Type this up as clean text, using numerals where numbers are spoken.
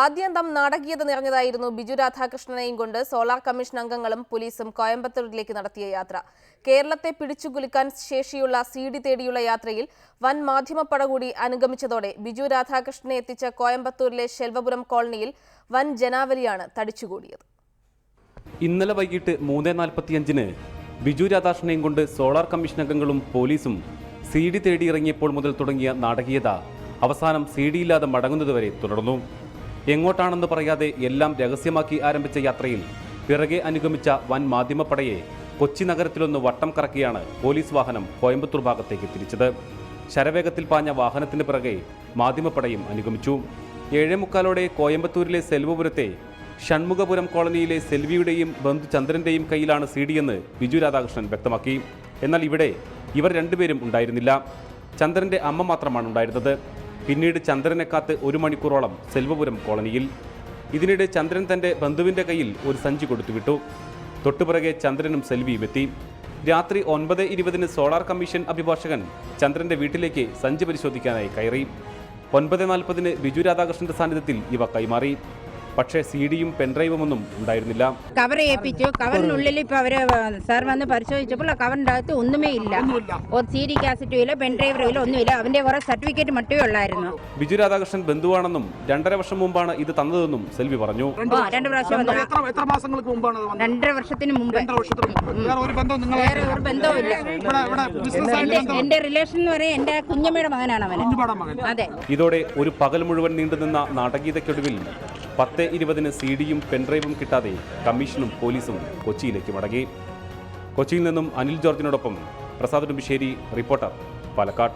ആദ്യാന്തം നാടകീയത നിറഞ്ഞതായിരുന്നു ബിജു രാധാകൃഷ്ണനെയും കൊണ്ട് solar commission അംഗങ്ങളും പോലീസും കോയമ്പത്തൂരിലേക്ക് നടത്തിയ യാത്ര. കേരളത്തെ പിടിച്ചുകുലുക്കാൻ ശേഷിയുള്ള CD തേടിയുള്ള യാത്രയിൽ വൻ മാധ്യമപ്പട കൂടി അനുഗമിച്ചതോടെ ബിജു രാധാകൃഷ്ണനെ എത്തിച്ച കോയമ്പത്തൂരിലെ ശെൽവപുരം കോളനിയിൽ വൻ ജനാവലിയാണ് തടിച്ചുകൂടിയത്. ഇന്നലെ വൈകിട്ട് 3:45-ന് ബിജു രാധാകൃഷ്ണനെയും കൊണ്ട് സോളാർ കമ്മീഷൻ അംഗങ്ങളും പോലീസും CD തേടിയിറങ്ങിയപ്പോൾ മുതൽ തുടങ്ങിയ നാടകീയത അവസാനം CD ഇല്ലാതെ മടങ്ങുന്നതുവരെ തുടർന്നു. എങ്ങോട്ടാണെന്ന് പറയാതെ എല്ലാം രഹസ്യമാക്കി ആരംഭിച്ച യാത്രയിൽ പിറകെ അനുഗമിച്ച വൻ മാധ്യമപ്പടയെ കൊച്ചി നഗരത്തിലൊന്ന് വട്ടം കറക്കിയാണ് പോലീസ് വാഹനം കോയമ്പത്തൂർ ഭാഗത്തേക്ക് തിരിച്ചത്. ശരവേഗത്തിൽ പാഞ്ഞ വാഹനത്തിന് പിറകെ മാധ്യമപ്പടയും അനുഗമിച്ചു. 7:45 കോയമ്പത്തൂരിലെ സെൽവപുരത്തെ ഷൺമുഖപുരം കോളനിയിലെ സെൽവിയുടെയും ബന്ധു ചന്ദ്രന്റെയും കയ്യിലാണ് CD എന്ന് ബിജു രാധാകൃഷ്ണൻ വ്യക്തമാക്കി. എന്നാൽ ഇവിടെ ഇവർ രണ്ടുപേരും ഉണ്ടായിരുന്നില്ല. ചന്ദ്രന്റെ അമ്മ മാത്രമാണ് ഉണ്ടായിരുന്നത്. പിന്നീട് ചന്ദ്രനെ കാത്ത് 1 മണിക്കൂറോളം സെൽവപുരം കോളനിയിൽ. ഇതിനിടെ ചന്ദ്രൻ തന്റെ ബന്ധുവിന്റെ കയ്യിൽ ഒരു സഞ്ചി കൊടുത്തുവിട്ടു. തൊട്ടുപിറകെ ചന്ദ്രനും സെൽവിയും എത്തി. രാത്രി 9:20-ന് സോളാർ കമ്മീഷൻ അഭിഭാഷകൻ ചന്ദ്രന്റെ വീട്ടിലേക്ക് സഞ്ചി പരിശോധിക്കാനായി കയറി. 9:40-ന് ബിജു രാധാകൃഷ്ണന്റെ സാന്നിധ്യത്തിൽ ഇവ കൈമാറി. പക്ഷേ CDയും പെൻഡ്രൈവും ഒന്നും ഉണ്ടായിരുന്നില്ല. കവർ ഏൽപ്പിച്ചു. കവറിനുള്ളിൽ ഇപ്പൊ അവര് സാർ വന്ന് പരിശോധിച്ചപ്പോൾ കവറിന്റെ അകത്ത് ഒന്നുമേ ഇല്ല. CD കാസറ്റും ഇല്ല, പെൻഡ്രൈവറും ഇല്ല, ഒന്നുമില്ല. അവന്റെ കുറെ സർട്ടിഫിക്കറ്റ് മറ്റേ ഉള്ളായിരുന്നു. ബിജു രാധാകൃഷ്ണൻ ബന്ധുവാണെന്നും 2.5 വർഷം മുമ്പാണ് ഇത് തന്നതെന്നും സെൽവി പറഞ്ഞു. 2 പ്രാവശ്യം 2.5 വർഷത്തിന് മുമ്പ്. വേറെ ഒരു ബന്ധവുമില്ല. എന്റെ റിലേഷൻ എന്ന് പറയാൻ എന്റെ കുഞ്ഞമ്മയുടെ മകനാണ് അവൻ. അതെ. ഇതോടെ ഒരു പകൽ മുഴുവൻ നീണ്ടുനിന്ന നാടകീയതയ്ക്കൊടുവിൽ 10:20-ന് CDയും പെൻഡ്രൈവും കിട്ടാതെ കമ്മീഷനും പോലീസും കൊച്ചിയിലേക്ക് മടങ്ങി. കൊച്ചിയിൽ നിന്നും അനിൽ ജോർജിനോടൊപ്പം പ്രസാദ് ഉടുമ്പിശ്ശേരി, റിപ്പോർട്ടർ, പാലക്കാട്.